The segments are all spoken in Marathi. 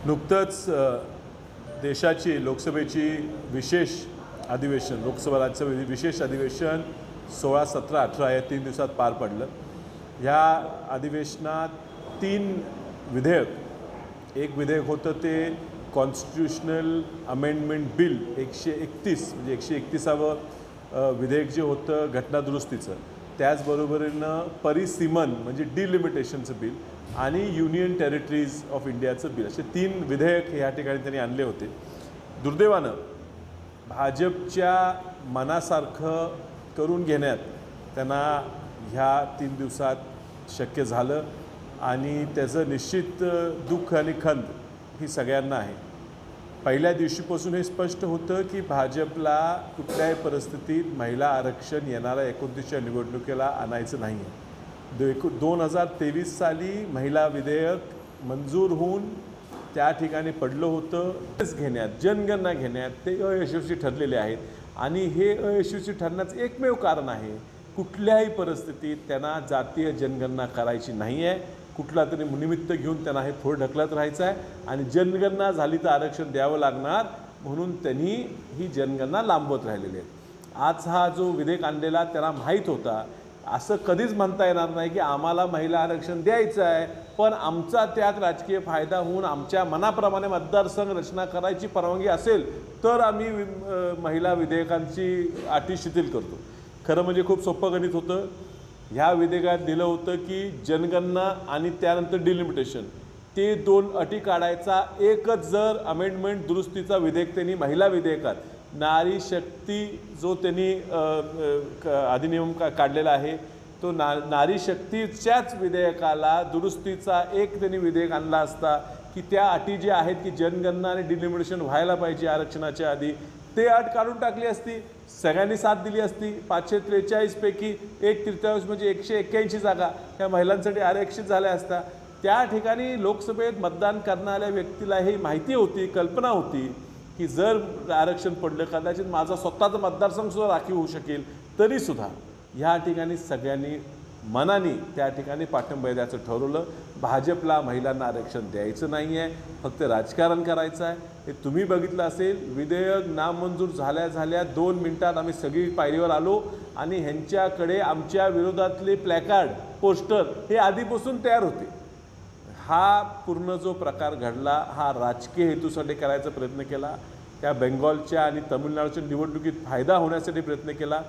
नुकतंच देशाची लोकसभेची विशेष अधिवेशन लोकसभा राज्यसभेचे विशेष अधिवेशन 16, 17, 18 या 3 दिवसात पार पडलं। ह्या अधिवेशनात 3 विधेयक, एक विधेयक होतं ते कॉन्स्टिट्यूशनल अमेंडमेंट बिल 131 म्हणजे 131वं विधेयक जे होतं घटनादुरुस्तीचं, त्याचबरोबरीनं परिसीमन म्हणजे डिलिमिटेशनचं बिल आणि युनियन टेरिटरीज ऑफ इंडियाचं बिल, असे 3 विधेयक ह्या ठिकाणी त्यांनी आणले होते। दुर्दैवानं भाजपच्या मनासारखं करून घेण्यात त्यांना ह्या 3 दिवसात शक्य झालं आणि त्याचं निश्चित दुःख आणि खंत ही सगळ्यांना आहे। पहिल्या दिवशीपासून हे स्पष्ट होतं की भाजपला कुठल्याही परिस्थितीत महिला आरक्षण येणाऱ्या 29च्या निवडणुकीला आणायचं नाही आहे। 2023 साली महिला विधेयक मंजूर होऊन त्या ठिकाणी पडलं होतं, घेण्यात जनगणना घेण्यात ते अयशस्वी ठरलेले आहेत आणि हे अयशस्वी ठरण्याचं एकमेव कारण आहे कुठल्याही परिस्थितीत त्यांना जातीय जनगणना करायची नाही आहे। कुठला तरी निमित्त घेऊन त्यांना हे पुढे ढकलत राहायचं आहे आणि जनगणना झाली तर आरक्षण द्यावं लागणार म्हणून त्यांनी ही जनगणना लांबवत राहिलेली आहे। आज हा जो विधेयक आणलेला त्याला माहीत होता, असं कधीच म्हणता येणार नाही की आम्हाला महिला आरक्षण द्यायचं आहे पण आमचा त्यात राजकीय फायदा होऊन आमच्या मनाप्रमाणे मतदारसंघ रचना करायची परवानगी असेल तर आम्ही महिला विधेयकांची अटी शिथिल करतो। खरं म्हणजे खूप सोपं गणित होतं। ह्या विधेयकात दिलं होतं की जनगणना आणि त्यानंतर डिलिमिटेशन ते 2 अटी काढायचा, एकच जर अमेंडमेंट दुरुस्तीचा विधेयक त्यांनी महिला विधेयकात नारी शक्ती जो त्यांनी अधिनियम काढलेला आहे तो नारी शक्तीच्याच विधेयकाला दुरुस्तीचा एक त्यांनी विधेयक आणला असता की त्या अटी ज्या आहेत की जनगणना आणि डिलिमिटेशन व्हायला पाहिजे आरक्षणाच्या आधी, ते अट काढून टाकली असती, सगळ्यांनी साथ दिली असती। 543 पैकी 1/3 म्हणजे 181 जागा ह्या महिलांसाठी आरक्षित झाल्या असत्या। त्या ठिकाणी लोकसभेत मतदान करणाऱ्या व्यक्तीला ही माहिती होती, कल्पना होती की जर आरक्षण पडलं कदाचित माझा स्वतःचा मतदारसंघसुद्धा राखीव होऊ शकेल, तरीसुद्धा ह्या ठिकाणी सगळ्यांनी मनाने त्या ठिकाणी पाठिंबा द्यायचं ठरवलं। भाजपला महिलांना आरक्षण द्यायचं नाही आहे, फक्त राजकारण करायचं आहे। हे तुम्ही बघितलं असेल, विधेयक नामंजूर झाल्या 2 मिनिटात आम्ही सगळी पायरीवर आलो आणि ह्यांच्याकडे आमच्या विरोधातले प्लॅकार्ड पोस्टर हे आधीपासून तयार होते। हा पूर्ण जो प्रकार घडला हा राजकीय हेतूसाठी करायचा प्रयत्न केला, त्या बेंगॉलच्या आणि तमिळनाडूच्या निवडणुकीत फायदा होण्यासाठी प्रयत्न केला,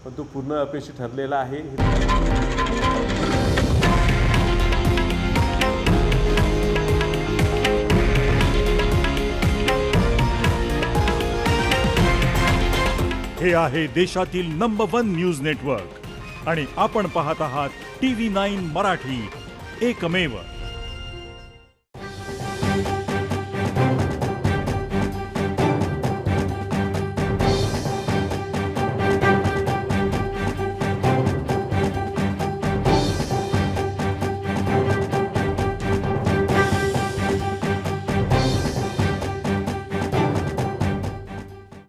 पण तो पूर्ण अपयशी ठरलेला आहे। हे आहे देशातील नंबर 1 न्यूज नेटवर्क आणि आपण पाहत आहात TV9 मराठी, एकमेव।